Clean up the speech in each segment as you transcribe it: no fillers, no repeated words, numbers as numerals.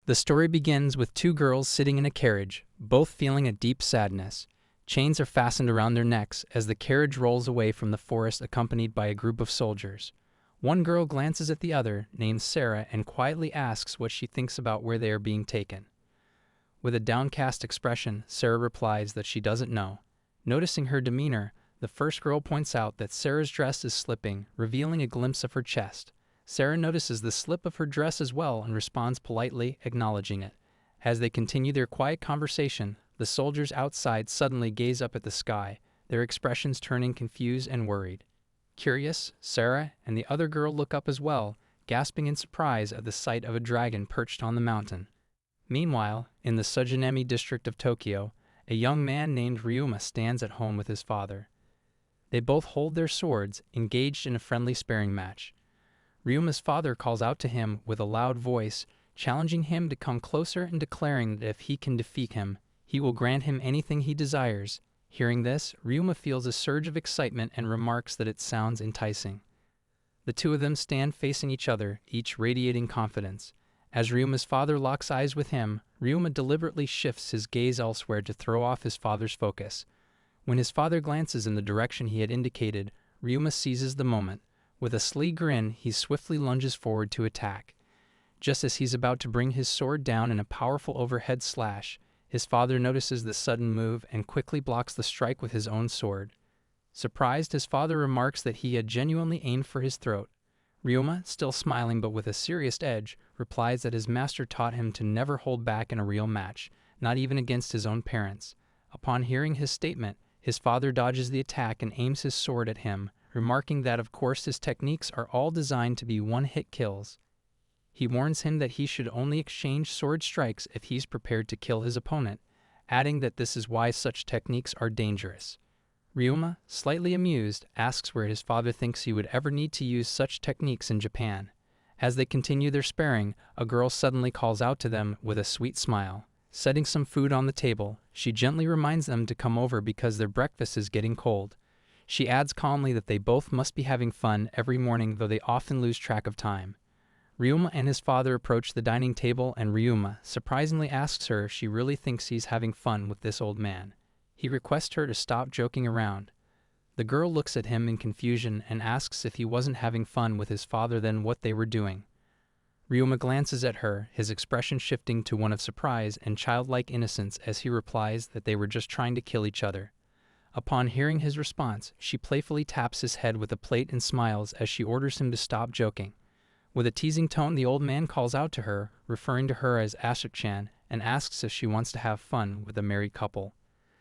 The story begins with two girls sitting in a carriage, both feeling a deep sadness. Chains are fastened around their necks as the carriage rolls away from the forest accompanied by a group of soldiers. One girl glances at the other, named Sarah, and quietly asks what she thinks about where they are being taken. With a downcast expression, Sarah replies that she doesn't know. Noticing her demeanor, the first girl points out that Sarah's dress is slipping, revealing a glimpse of her chest. Sarah notices the slip of her dress as well and responds politely, acknowledging it. As they continue their quiet conversation, the soldiers outside suddenly gaze up at the sky, their expressions turning confused and worried. Curious, Sarah and the other girl look up as well, gasping in surprise at the sight of a dragon perched on the mountain. Meanwhile, in the Sujinemi district of Tokyo, a young man named Ryuma stands at home with his father. They both hold their swords, engaged in a friendly sparring match. Ryuma's father calls out to him with a loud voice, challenging him to come closer and declaring that if he can defeat him, he will grant him anything he desires. Hearing this, Ryuma feels a surge of excitement and remarks that it sounds enticing. The two of them stand facing each other, each radiating confidence. As Ryuma's father locks eyes with him, Ryuma deliberately shifts his gaze elsewhere to throw off his father's focus. When his father glances in the direction he had indicated, Ryuma seizes the moment. With a sly grin, he swiftly lunges forward to attack. Just as he's about to bring his sword down in a powerful overhead slash, his father notices the sudden move and quickly blocks the strike with his own sword. Surprised, his father remarks that he had genuinely aimed for his throat. Ryuma, still smiling but with a serious edge, replies that his master taught him to never hold back in a real match, not even against his own parents. Upon hearing his statement, his father dodges the attack and aims his sword at him, remarking that of course his techniques are all designed to be one-hit kills. He warns him that he should only exchange sword strikes if he's prepared to kill his opponent, adding that this is why such techniques are dangerous. Ryuma, slightly amused, asks where his father thinks he would ever need to use such techniques in Japan. As they continue their sparring, a girl suddenly calls out to them with a sweet smile. Setting some food on the table, she gently reminds them to come over because their breakfast is getting cold. She adds calmly that they both must be having fun every morning, though they often lose track of time. Ryuma and his father approach the dining table, and Ryuma surprisingly asks her if she really thinks he's having fun with this old man. He requests her to stop joking around. The girl looks at him in confusion and asks if he wasn't having fun with his father then what they were doing. Ryuma glances at her, his expression shifting to one of surprise and childlike innocence as he replies that they were just trying to kill each other. Upon hearing his response, she playfully taps his head with a plate and smiles as she orders him to stop joking. With a teasing tone, the old man calls out to her, referring to her as Asuk-chan, and asks if she wants to have fun with a married couple.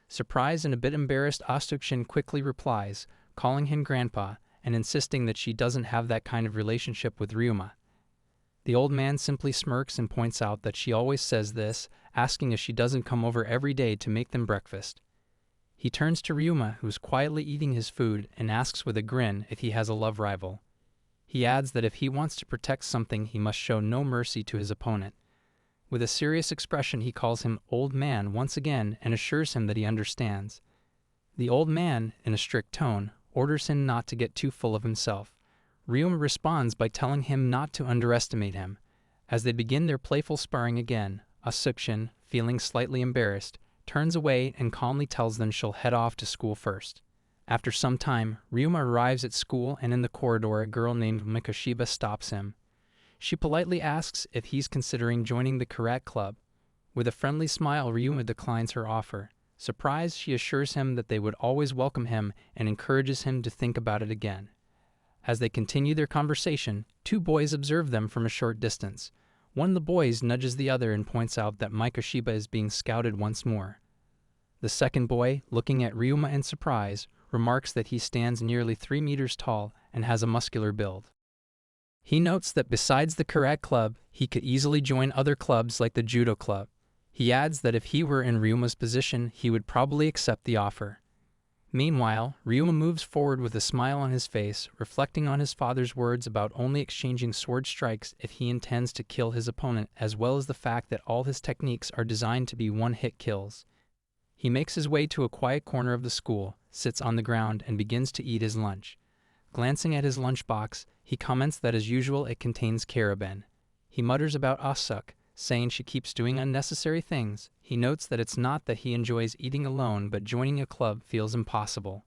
Surprised and a bit embarrassed, Asuk-chan quickly replies, calling him grandpa, and insisting that she doesn't have that kind of relationship with Ryuma. The old man simply smirks and points out that she always says this, asking if she doesn't come over every day to make them breakfast. He turns to Ryuma, who's quietly eating his food, and asks with a grin if he has a love rival. He adds that if he wants to protect something, he must show no mercy to his opponent. With a serious expression, he calls him old man once again and assures him that he understands. The old man, in a strict tone, orders him not to get too full of himself. Ryuma responds by telling him not to underestimate him. As they begin their playful sparring again, Asuk-chan, feeling slightly embarrassed, turns away and calmly tells them she'll head off to school first. After some time, Ryuma arrives at school, and in the corridor a girl named Mikoshiba stops him. She politely asks if he's considering joining the karate club. With a friendly smile, Ryuma declines her offer. Surprised, she assures him that they would always welcome him and encourages him to think about it again. As they continue their conversation, two boys observe them from a short distance. One of the boys nudges the other and points out that Mikoshiba is being scouted once more. The second boy, looking at Ryuma in surprise, remarks that he stands nearly 3 meters tall and has a muscular build. He notes that besides the karate club, he could easily join other clubs like the judo club. He adds that if he were in Ryuma's position, he would probably accept the offer. Meanwhile, Ryuma moves forward with a smile on his face, reflecting on his father's words about only exchanging sword strikes if he intends to kill his opponent, as well as the fact that all his techniques are designed to be one-hit kills. He makes his way to a quiet corner of the school, sits on the ground, and begins to eat his lunch. Glancing at his lunchbox, he comments that as usual it contains carabin. He mutters about Asuk, saying she keeps doing unnecessary things. He notes that it's not that he enjoys eating alone, but joining a club feels impossible.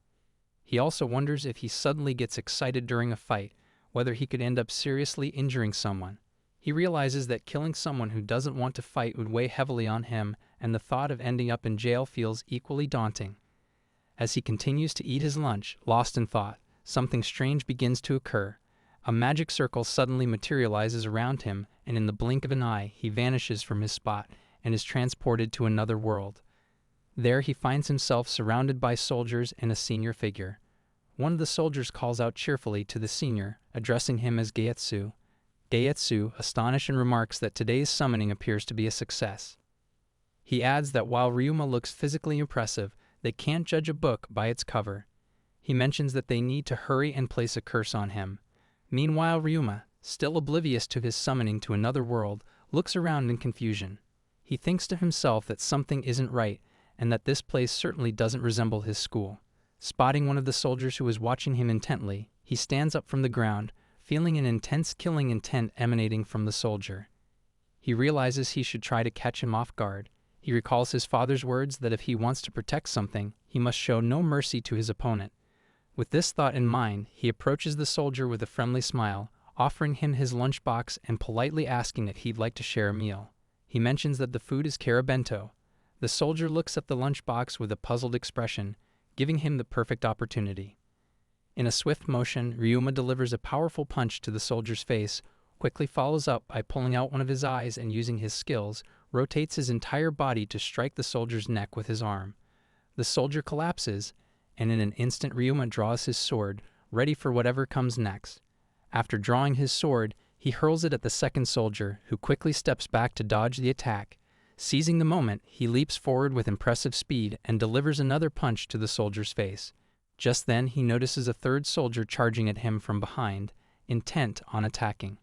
He also wonders if he suddenly gets excited during a fight, whether he could end up seriously injuring someone. He realizes that killing someone who doesn't want to fight would weigh heavily on him, and the thought of ending up in jail feels equally daunting. As he continues to eat his lunch, lost in thought, something strange begins to occur. A magic circle suddenly materializes around him, and in the blink of an eye, he vanishes from his spot and is transported to another world. There he finds himself surrounded by soldiers and a senior figure. One of the soldiers calls out cheerfully to the senior, addressing him as Geietsu. Geietsu, astonished, and remarks that today's summoning appears to be a success. He adds that while Ryuma looks physically impressive, they can't judge a book by its cover. He mentions that they need to hurry and place a curse on him. Meanwhile, Ryuma, still oblivious to his summoning to another world, looks around in confusion. He thinks to himself that something isn't right, and that this place certainly doesn't resemble his school. Spotting one of the soldiers who is watching him intently, he stands up from the ground, feeling an intense killing intent emanating from the soldier. He realizes he should try to catch him off guard. He recalls his father's words that if he wants to protect something, he must show no mercy to his opponent. With this thought in mind, he approaches the soldier with a friendly smile, offering him his lunchbox and politely asking if he'd like to share a meal. He mentions that the food is karabento. The soldier looks at the lunchbox with a puzzled expression, giving him the perfect opportunity. In a swift motion, Ryuma delivers a powerful punch to the soldier's face, quickly follows up by pulling out one of his eyes and using his skills, rotates his entire body to strike the soldier's neck with his arm. The soldier collapses, and in an instant Ryuma draws his sword, ready for whatever comes next. After drawing his sword, he hurls it at the second soldier, who quickly steps back to dodge the attack. Seizing the moment, he leaps forward with impressive speed and delivers another punch to the soldier's face. Just then, he notices a third soldier charging at him from behind, intent on attacking.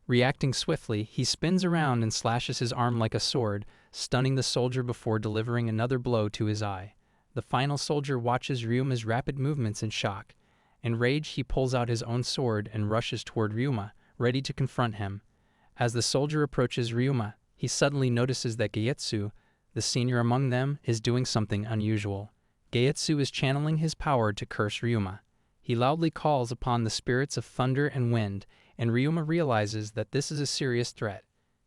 Reacting swiftly, he spins around and slashes his arm like a sword, stunning the soldier before delivering another blow to his eye. The final soldier watches Ryuma's rapid movements in shock. Enraged, he pulls out his own sword and rushes toward Ryuma, ready to confront him. As the soldier approaches Ryuma, he suddenly notices that Geietsu, the senior among them, is doing something unusual. Geietsu is channeling his power to curse Ryuma. He loudly calls upon the spirits of thunder and wind, and Ryuma realizes that this is a serious threat.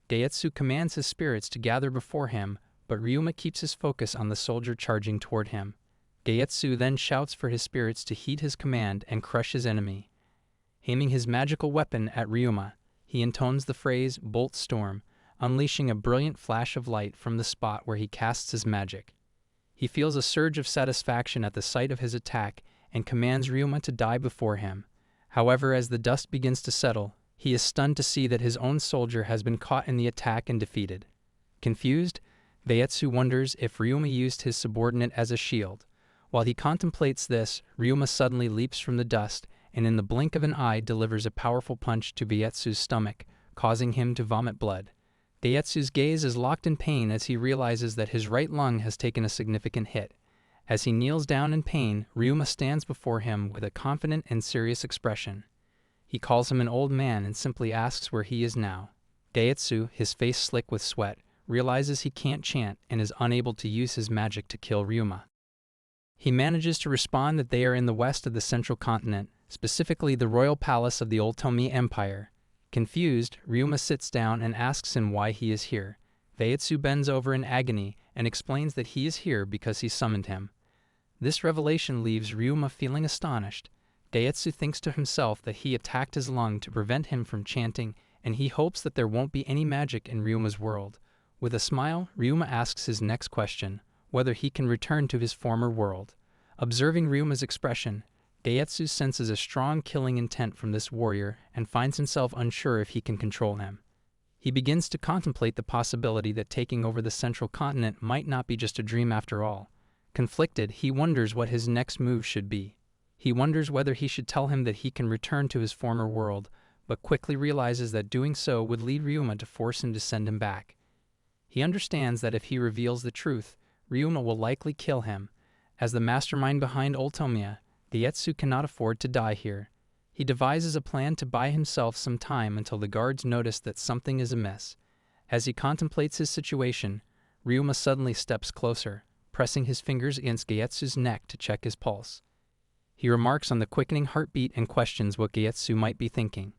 Geietsu commands his spirits to gather before him, but Ryuma keeps his focus on the soldier charging toward him. Geietsu then shouts for his spirits to heed his command and crush his enemy. Aiming his magical weapon at Ryuma, he intones the phrase "Bolt Storm," unleashing a brilliant flash of light from the spot where he casts his magic. He feels a surge of satisfaction at the sight of his attack and commands Ryuma to die before him. However, as the dust begins to settle, he is stunned to see that his own soldier has been caught in the attack and defeated. Confused, Geietsu wonders if Ryuma used his subordinate as a shield. While he contemplates this, Ryuma suddenly leaps from the dust and in the blink of an eye delivers a powerful punch to Geietsu's stomach, causing him to vomit blood. Geietsu's gaze is locked in pain as he realizes that his right lung has taken a significant hit. As he kneels down in pain, Ryuma stands before him with a confident and serious expression. He calls him an old man and simply asks where he is now. Geietsu, his face slick with sweat, realizes he can't chant and is unable to use his magic to kill Ryuma. He manages to respond that they are in the west of the central continent, specifically the royal palace of the Otomi Empire. Confused, Ryuma sits down and asks him why he is here. Geietsu bends over in agony and explains that he is here because he summoned him. This revelation leaves Ryuma feeling astonished. Geietsu thinks to himself that he attacked his lung to prevent him from chanting, and he hopes that there won't be any magic in Ryuma's world. With a smile, Ryuma asks his next question, whether he can return to his former world. Observing Ryuma's expression, Geietsu senses a strong killing intent from this warrior and finds himself unsure if he can control him. He begins to contemplate the possibility that taking over the central continent might not be just a dream after all. Conflicted, he wonders what his next move should be. He wonders whether he should tell him that he can return to his former world, but quickly realizes that doing so would lead Ryuma to force him to send him back. He understands that if he reveals the truth, Ryuma will likely kill him. As the mastermind behind Otomiya, Geietsu cannot afford to die here. He devises a plan to buy himself some time until the guards notice that something is amiss. As he contemplates his situation, Ryuma suddenly steps closer, pressing his fingers against Geietsu's neck to check his pulse. He remarks on the quickening heartbeat and questions what Geietsu might be thinking.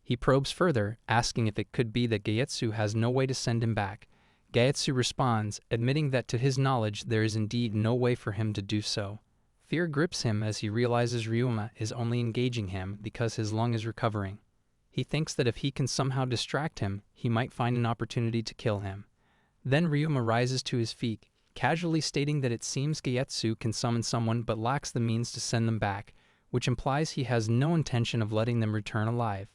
He probes further, asking if it could be that Geietsu has no way to send him back. Geietsu responds, admitting that to his knowledge there is indeed no way for him to do so. Fear grips him as he realizes Ryuma is only engaging him because his lung is recovering. He thinks that if he can somehow distract him, he might find an opportunity to kill him. Then Ryuma rises to his feet, casually stating that it seems Geietsu can summon someone but lacks the means to send them back, which implies he has no intention of letting them return alive.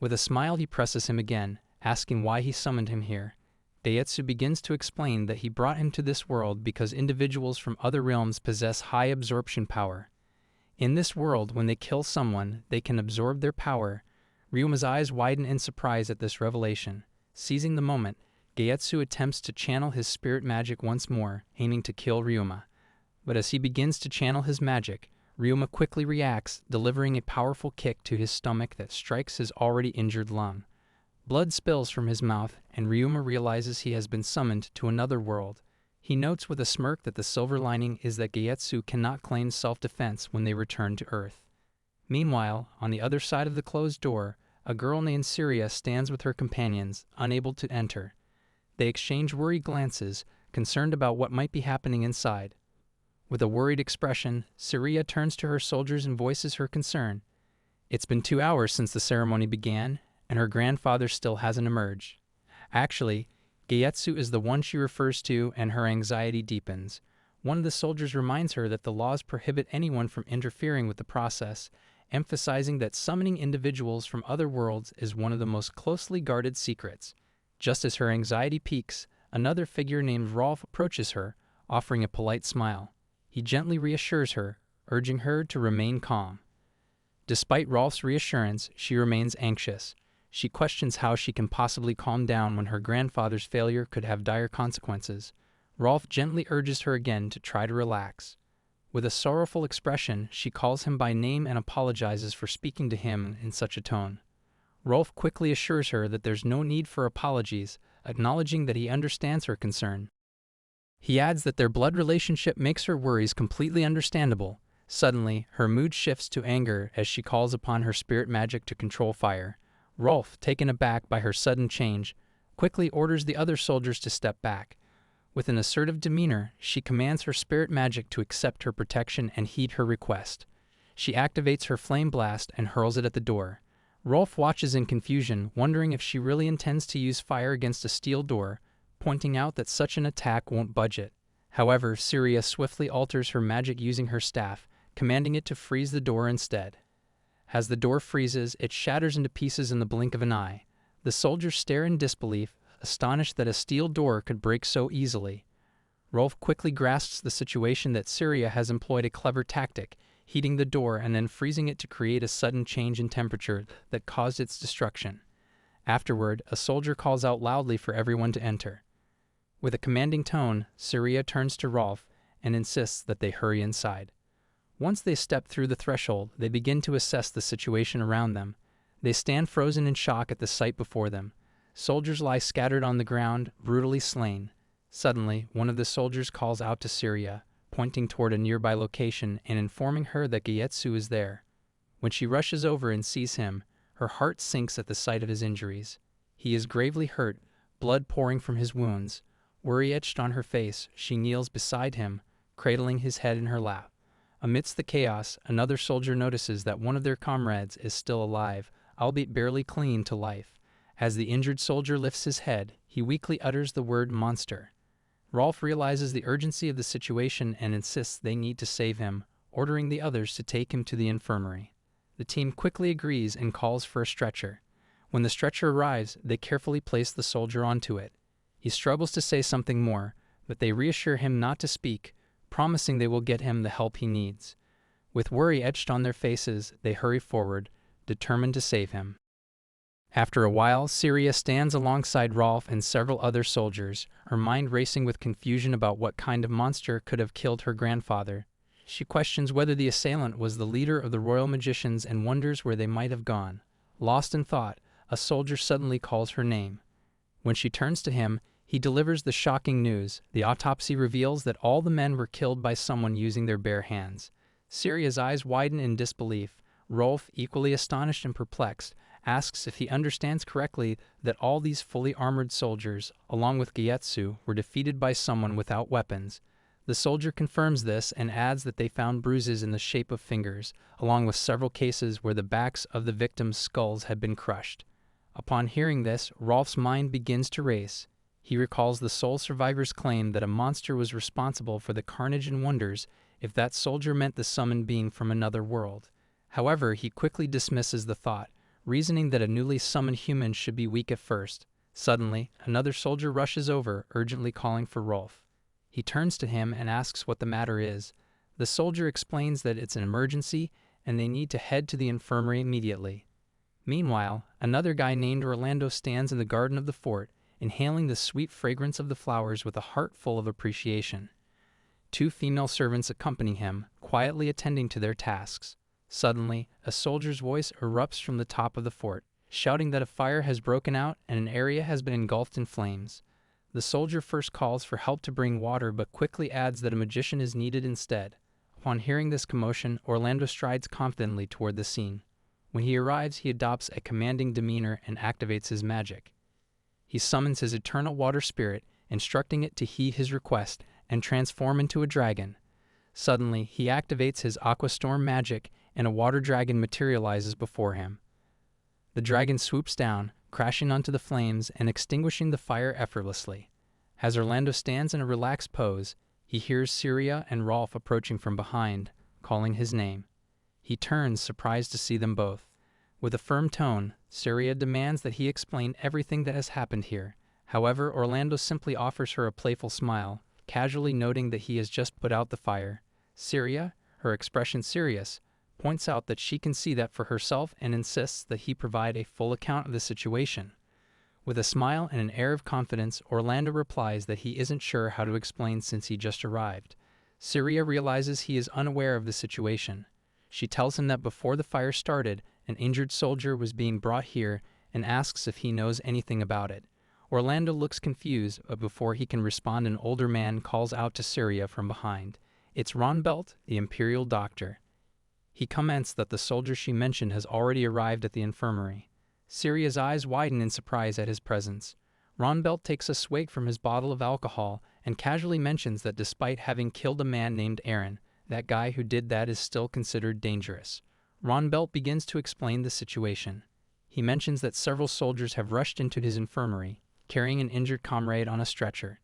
With a smile he presses him again, asking why he summoned him here. Geietsu begins to explain that he brought him to this world because individuals from other realms possess high absorption power. In this world, when they kill someone, they can absorb their power. Ryuma's eyes widen in surprise at this revelation. Seizing the moment, Geietsu attempts to channel his spirit magic once more, aiming to kill Ryuma. But as he begins to channel his magic, Ryuma quickly reacts, delivering a powerful kick to his stomach that strikes his already injured lung. Blood spills from his mouth, and Ryuma realizes he has been summoned to another world. He notes with a smirk that the silver lining is that Geietsu cannot claim self-defense when they return to Earth. Meanwhile, on the other side of the closed door, a girl named Syria stands with her companions, unable to enter. They exchange worried glances, concerned about what might be happening inside. With a worried expression, Syria turns to her soldiers and voices her concern. It's been 2 hours since the ceremony began, and her grandfather still hasn't emerged. Actually, Geietsu is the one she refers to, and her anxiety deepens. One of the soldiers reminds her that the laws prohibit anyone from interfering with the process, emphasizing that summoning individuals from other worlds is one of the most closely guarded secrets. Just as her anxiety peaks, another figure named Rolf approaches her, offering a polite smile. He gently reassures her, urging her to remain calm. Despite Rolf's reassurance, she remains anxious. She questions how she can possibly calm down when her grandfather's failure could have dire consequences. Rolf gently urges her again to try to relax. With a sorrowful expression, she calls him by name and apologizes for speaking to him in such a tone. Rolf quickly assures her that there's no need for apologies, acknowledging that he understands her concern. He adds that their blood relationship makes her worries completely understandable. Suddenly, her mood shifts to anger as she calls upon her spirit magic to control fire. Rolf, taken aback by her sudden change, quickly orders the other soldiers to step back. With an assertive demeanor, she commands her spirit magic to accept her protection and heed her request. She activates her flame blast and hurls it at the door. Rolf watches in confusion, wondering if she really intends to use fire against a steel door, pointing out that such an attack won't budge it. However, Syria swiftly alters her magic using her staff, commanding it to freeze the door instead. As the door freezes, it shatters into pieces in the blink of an eye. The soldiers stare in disbelief, astonished that a steel door could break so easily. Rolf quickly grasps the situation that Syria has employed a clever tactic, heating the door and then freezing it to create a sudden change in temperature that caused its destruction. Afterward, a soldier calls out loudly for everyone to enter. With a commanding tone, Syria turns to Rolf and insists that they hurry inside. Once they step through the threshold, they begin to assess the situation around them. They stand frozen in shock at the sight before them. Soldiers lie scattered on the ground, brutally slain. Suddenly, one of the soldiers calls out to Syria, pointing toward a nearby location and informing her that Geietsu is there. When she rushes over and sees him, her heart sinks at the sight of his injuries. He is gravely hurt, blood pouring from his wounds. Worry etched on her face, she kneels beside him, cradling his head in her lap. Amidst the chaos, another soldier notices that one of their comrades is still alive, albeit barely clinging to life. As the injured soldier lifts his head, he weakly utters the word monster. Rolf realizes the urgency of the situation and insists they need to save him, ordering the others to take him to the infirmary. The team quickly agrees and calls for a stretcher. When the stretcher arrives, they carefully place the soldier onto it. He struggles to say something more, but they reassure him not to speak, promising they will get him the help he needs. With worry etched on their faces, they hurry forward, determined to save him. After a while, Syria stands alongside Rolf and several other soldiers, her mind racing with confusion about what kind of monster could have killed her grandfather. She questions whether the assailant was the leader of the royal magicians and wonders where they might have gone. Lost in thought, a soldier suddenly calls her name. When she turns to him, he delivers the shocking news. The autopsy reveals that all the men were killed by someone using their bare hands. Syria's eyes widen in disbelief. Rolf, equally astonished and perplexed, asks if he understands correctly that all these fully armored soldiers, along with Gyetsu, were defeated by someone without weapons. The soldier confirms this and adds that they found bruises in the shape of fingers, along with several cases where the backs of the victims' skulls had been crushed. Upon hearing this, Rolf's mind begins to race. He recalls the sole survivor's claim that a monster was responsible for the carnage and wonders if that soldier meant the summoned being from another world. However, he quickly dismisses the thought, reasoning that a newly summoned human should be weak at first. Suddenly, another soldier rushes over, urgently calling for Rolf. He turns to him and asks what the matter is. The soldier explains that it's an emergency and they need to head to the infirmary immediately. Meanwhile, another guy named Orlando stands in the garden of the fort, inhaling the sweet fragrance of the flowers with a heart full of appreciation. Two female servants accompany him, quietly attending to their tasks. Suddenly, a soldier's voice erupts from the top of the fort, shouting that a fire has broken out and an area has been engulfed in flames. The soldier first calls for help to bring water but quickly adds that a magician is needed instead. Upon hearing this commotion, Orlando strides confidently toward the scene. When he arrives, he adopts a commanding demeanor and activates his magic. He summons his eternal water spirit, instructing it to heed his request and transform into a dragon. Suddenly, he activates his aqua storm magic and a water dragon materializes before him. The dragon swoops down, crashing onto the flames and extinguishing the fire effortlessly. As Orlando stands in a relaxed pose, he hears Syria and Rolf approaching from behind, calling his name. He turns, surprised to see them both. With a firm tone, Syria demands that he explain everything that has happened here. However, Orlando simply offers her a playful smile, casually noting that he has just put out the fire. Syria, her expression serious, points out that she can see that for herself and insists that he provide a full account of the situation. With a smile and an air of confidence, Orlando replies that he isn't sure how to explain since he just arrived. Syria realizes he is unaware of the situation. She tells him that before the fire started, an injured soldier was being brought here and asks if he knows anything about it. Orlando looks confused, but before he can respond, an older man calls out to Syria from behind. It's Ronbelt, the Imperial Doctor. He comments that the soldier she mentioned has already arrived at the infirmary. Syria's eyes widen in surprise at his presence. Ronbelt takes a swig from his bottle of alcohol and casually mentions that despite having killed a man named Aaron, that guy who did that is still considered dangerous. Ronbelt begins to explain the situation. He mentions that several soldiers have rushed into his infirmary, carrying an injured comrade on a stretcher.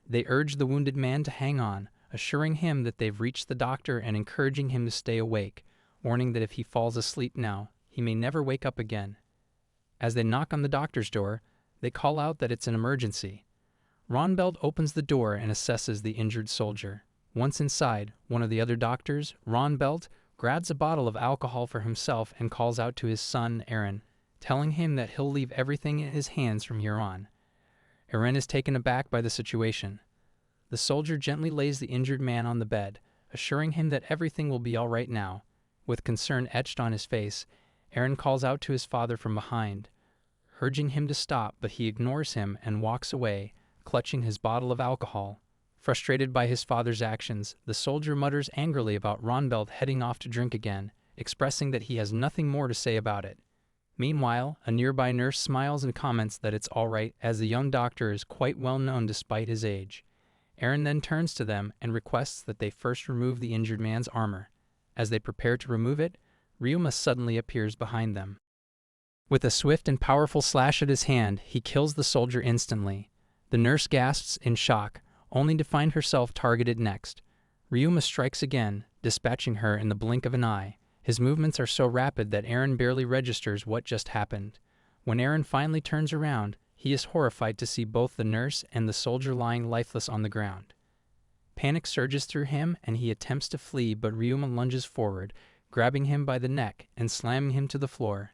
They urge the wounded man to hang on, assuring him that they've reached the doctor and encouraging him to stay awake, warning that if he falls asleep now, he may never wake up again. As they knock on the doctor's door, they call out that it's an emergency. Ronbelt opens the door and assesses the injured soldier. Once inside, one of the other doctors, Ronbelt, grabs a bottle of alcohol for himself and calls out to his son, Aaron, telling him that he'll leave everything in his hands from here on. Aaron is taken aback by the situation. The soldier gently lays the injured man on the bed, assuring him that everything will be all right now. With concern etched on his face, Aaron calls out to his father from behind, urging him to stop, but he ignores him and walks away, clutching his bottle of alcohol. Frustrated by his father's actions, the soldier mutters angrily about Ronbelt heading off to drink again, expressing that he has nothing more to say about it. Meanwhile, a nearby nurse smiles and comments that it's all right, as the young doctor is quite well known despite his age. Aaron then turns to them and requests that they first remove the injured man's armor. As they prepare to remove it, Ryuma suddenly appears behind them. With a swift and powerful slash at his hand, he kills the soldier instantly. The nurse gasps in shock, only to find herself targeted next. Ryuma strikes again, dispatching her in the blink of an eye. His movements are so rapid that Aaron barely registers what just happened. When Aaron finally turns around, he is horrified to see both the nurse and the soldier lying lifeless on the ground. Panic surges through him and he attempts to flee, but Ryuma lunges forward, grabbing him by the neck and slamming him to the floor.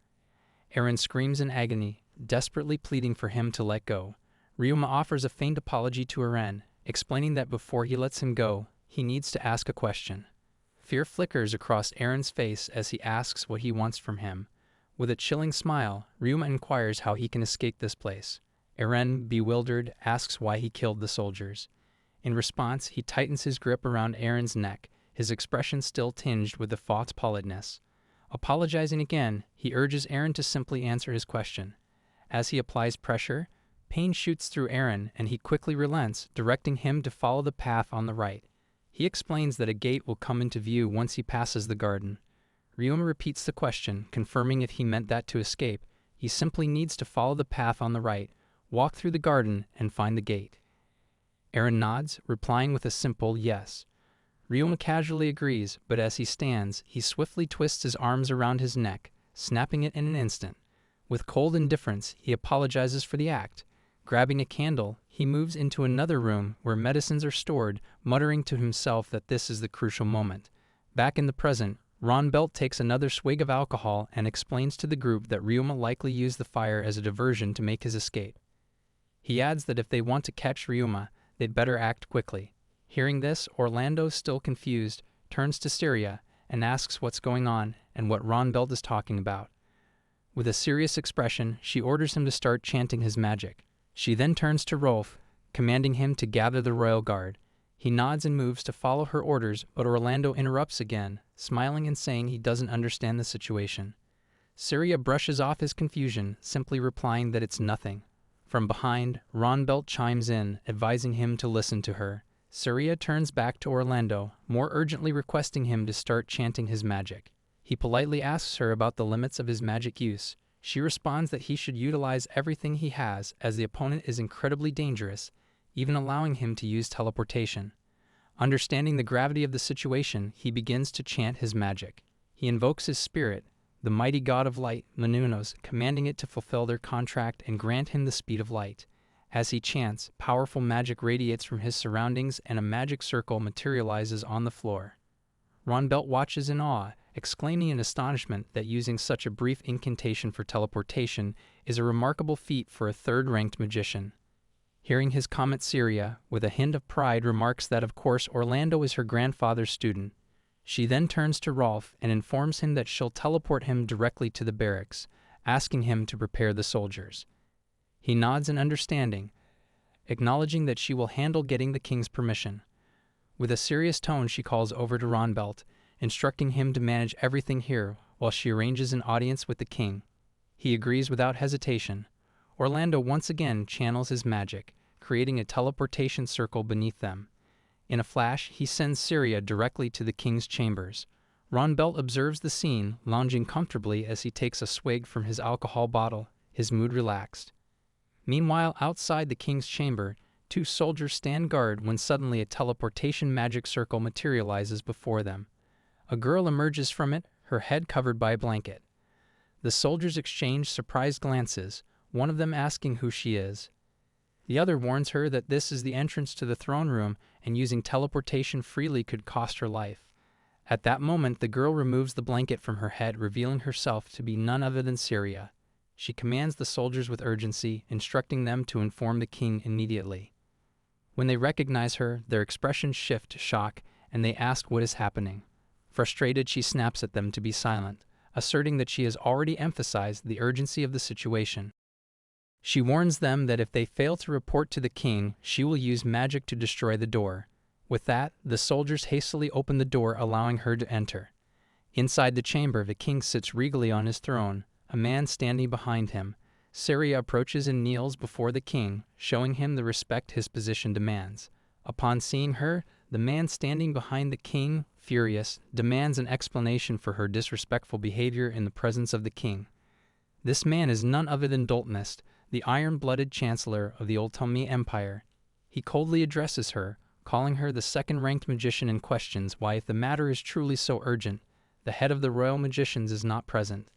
Aaron screams in agony, desperately pleading for him to let go. Ryuma offers a faint apology to Aaron, explaining that before he lets him go, he needs to ask a question. Fear flickers across Aaron's face as he asks what he wants from him. With a chilling smile, Ryuma inquires how he can escape this place. Eren, bewildered, asks why he killed the soldiers. In response, he tightens his grip around Eren's neck, his expression still tinged with the false politeness. Apologizing again, he urges Eren to simply answer his question. As he applies pressure, pain shoots through Eren, and he quickly relents, directing him to follow the path on the right. He explains that a gate will come into view once he passes the garden. Ryuma repeats the question, confirming if he meant that to escape. He simply needs to follow the path on the right, walk through the garden, and find the gate. Eren nods, replying with a simple yes. Ryuma casually agrees, but as he stands, he swiftly twists his arms around his neck, snapping it in an instant. With cold indifference, he apologizes for the act. Grabbing a candle, he moves into another room where medicines are stored, muttering to himself that this is the crucial moment. Back in the present, Ronbelt takes another swig of alcohol and explains to the group that Ryuma likely used the fire as a diversion to make his escape. He adds that if they want to catch Ryuma, they'd better act quickly. Hearing this, Orlando, still confused, turns to Syria and asks what's going on and what Ronbelt is talking about. With a serious expression, she orders him to start chanting his magic. She then turns to Rolf, commanding him to gather the royal guard. He nods and moves to follow her orders, but Orlando interrupts again, smiling and saying he doesn't understand the situation. Syria brushes off his confusion, simply replying that it's nothing. From behind, Ronbelt chimes in, advising him to listen to her. Syria turns back to Orlando, more urgently requesting him to start chanting his magic. He politely asks her about the limits of his magic use. She responds that he should utilize everything he has, as the opponent is incredibly dangerous, even allowing him to use teleportation. Understanding the gravity of the situation, he begins to chant his magic. He invokes his spirit, the mighty god of light, Menunos, commanding it to fulfill their contract and grant him the speed of light. As he chants, powerful magic radiates from his surroundings and a magic circle materializes on the floor. Ronbelt watches in awe, exclaiming in astonishment that using such a brief incantation for teleportation is a remarkable feat for a third-ranked magician. Hearing his comment, Syria, with a hint of pride, remarks that of course Orlando is her grandfather's student. She then turns to Rolf and informs him that she'll teleport him directly to the barracks, asking him to prepare the soldiers. He nods in understanding, acknowledging that she will handle getting the king's permission. With a serious tone, she calls over to Ronbelt, instructing him to manage everything here while she arranges an audience with the king. He agrees without hesitation. Orlando once again channels his magic, creating a teleportation circle beneath them. In a flash, he sends Syria directly to the king's chambers. Ronbelt observes the scene, lounging comfortably as he takes a swig from his alcohol bottle, his mood relaxed. Meanwhile, outside the king's chamber, two soldiers stand guard when suddenly a teleportation magic circle materializes before them. A girl emerges from it, her head covered by a blanket. The soldiers exchange surprised glances, one of them asking who she is. The other warns her that this is the entrance to the throne room and using teleportation freely could cost her life. At that moment, the girl removes the blanket from her head, revealing herself to be none other than Syria. She commands the soldiers with urgency, instructing them to inform the king immediately. When they recognize her, their expressions shift to shock, and they ask what is happening. Frustrated, she snaps at them to be silent, asserting that she has already emphasized the urgency of the situation. She warns them that if they fail to report to the king, she will use magic to destroy the door. With that, the soldiers hastily open the door, allowing her to enter. Inside the chamber, the king sits regally on his throne, a man standing behind him. Syria approaches and kneels before the king, showing him the respect his position demands. Upon seeing her, the man standing behind the king, furious, demands an explanation for her disrespectful behavior in the presence of the king. This man is none other than Doltnist, the iron-blooded chancellor of the Ultimi Empire. He coldly addresses her, calling her the second-ranked magician, and questions why, if the matter is truly so urgent, the head of the royal magicians is not present.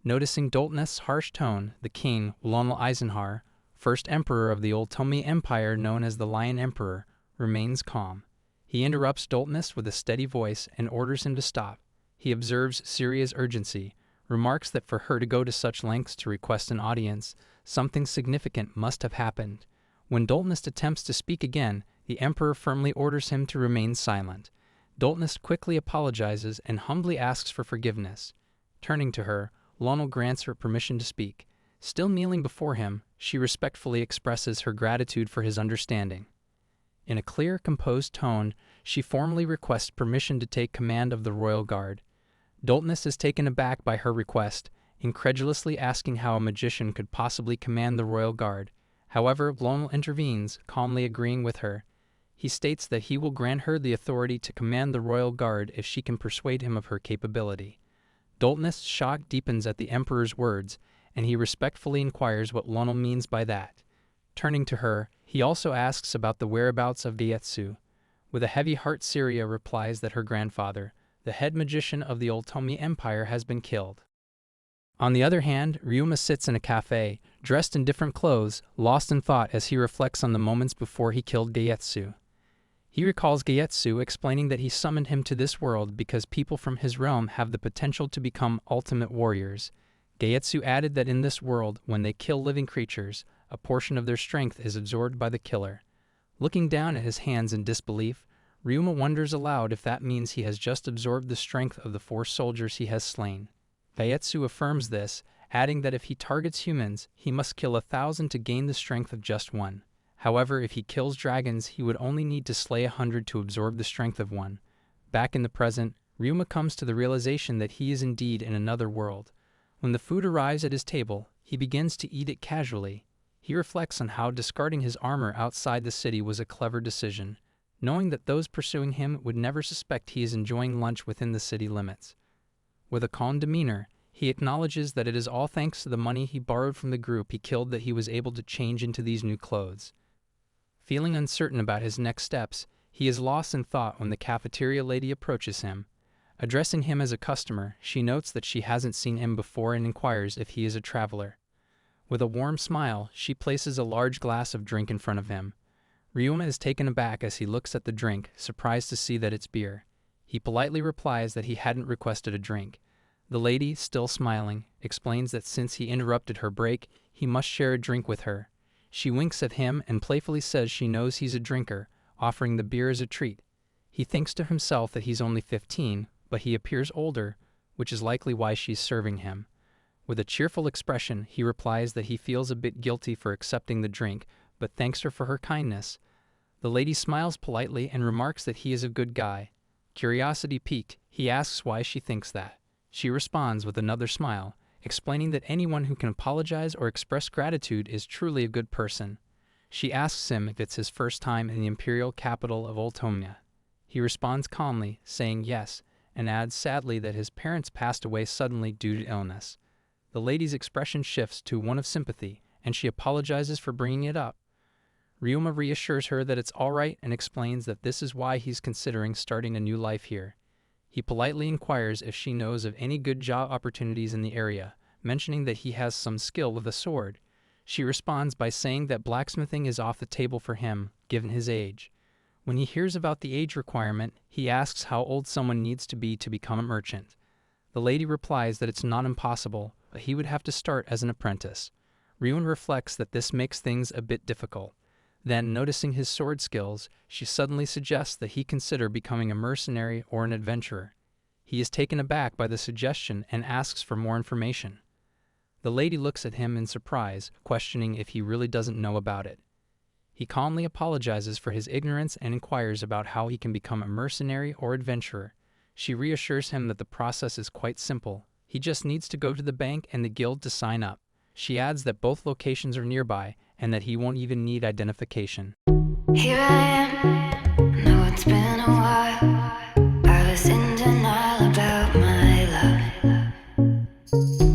Noticing Doltnist's harsh tone, the king, Ulonal Eisenhar, first emperor of the Ultimi Empire known as the Lion Emperor, remains calm. He interrupts Doltnist with a steady voice and orders him to stop. He observes Syria's urgency, remarks that for her to go to such lengths to request an audience, something significant must have happened. When Doltnist attempts to speak again, the emperor firmly orders him to remain silent. Doltnist quickly apologizes and humbly asks for forgiveness. Turning to her, Lonel grants her permission to speak. Still kneeling before him, she respectfully expresses her gratitude for his understanding. In a clear, composed tone, she formally requests permission to take command of the royal guard. Doltness is taken aback by her request, incredulously asking how a magician could possibly command the royal guard. However, Lionel intervenes, calmly agreeing with her. He states that he will grant her the authority to command the royal guard if she can persuade him of her capability. Doltness' shock deepens at the emperor's words, and he respectfully inquires what Lionel means by that. Turning to her, he also asks about the whereabouts of Geietsu. With a heavy heart, Syria replies that her grandfather, the head magician of the Ultomi Empire, has been killed. On the other hand, Ryuma sits in a cafe, dressed in different clothes, lost in thought as he reflects on the moments before he killed Geietsu. He recalls Geietsu explaining that he summoned him to this world because people from his realm have the potential to become ultimate warriors. Geietsu added that in this world, when they kill living creatures, a portion of their strength is absorbed by the killer. Looking down at his hands in disbelief, Ryuma wonders aloud if that means he has just absorbed the strength of the 4 soldiers he has slain. Geietsu affirms this, adding that if he targets humans, he must kill 1,000 to gain the strength of just 1. However, if he kills dragons, he would only need to slay 100 to absorb the strength of 1. Back in the present, Ryuma comes to the realization that he is indeed in another world. When the food arrives at his table, he begins to eat it casually. He reflects on how discarding his armor outside the city was a clever decision, knowing that those pursuing him would never suspect he is enjoying lunch within the city limits. With a calm demeanor, he acknowledges that it is all thanks to the money he borrowed from the group he killed that he was able to change into these new clothes. Feeling uncertain about his next steps, he is lost in thought when the cafeteria lady approaches him. Addressing him as a customer, she notes that she hasn't seen him before and inquires if he is a traveler. With a warm smile, she places a large glass of drink in front of him. Ryuma is taken aback as he looks at the drink, surprised to see that it's beer. He politely replies that he hadn't requested a drink. The lady, still smiling, explains that since he interrupted her break, he must share a drink with her. She winks at him and playfully says she knows he's a drinker, offering the beer as a treat. He thinks to himself that he's only 15, but he appears older, which is likely why she's serving him. With a cheerful expression, he replies that he feels a bit guilty for accepting the drink, but thanks her for her kindness. The lady smiles politely and remarks that he is a good guy. Curiosity piqued, he asks why she thinks that. She responds with another smile, explaining that anyone who can apologize or express gratitude is truly a good person. She asks him if it's his first time in the imperial capital of Ultomia. He responds calmly, saying yes, and adds sadly that his parents passed away suddenly due to illness. The lady's expression shifts to one of sympathy, and she apologizes for bringing it up. Ryuma reassures her that it's all right and explains that this is why he's considering starting a new life here. He politely inquires if she knows of any good job opportunities in the area, mentioning that he has some skill with a sword. She responds by saying that blacksmithing is off the table for him, given his age. When he hears about the age requirement, he asks how old someone needs to be become a merchant. The lady replies that it's not impossible, but he would have to start as an apprentice. Ryuma reflects that this makes things a bit difficult. Then, noticing his sword skills, she suddenly suggests that he consider becoming a mercenary or an adventurer. He is taken aback by the suggestion and asks for more information. The lady looks at him in surprise, questioning if he really doesn't know about it. He calmly apologizes for his ignorance and inquires about how he can become a mercenary or adventurer. She reassures him that the process is quite simple. He just needs to go to the bank and the guild to sign up. She adds that both locations are nearby and that he won't even need identification. Here I am, know it's been a while. I was in denial about my love.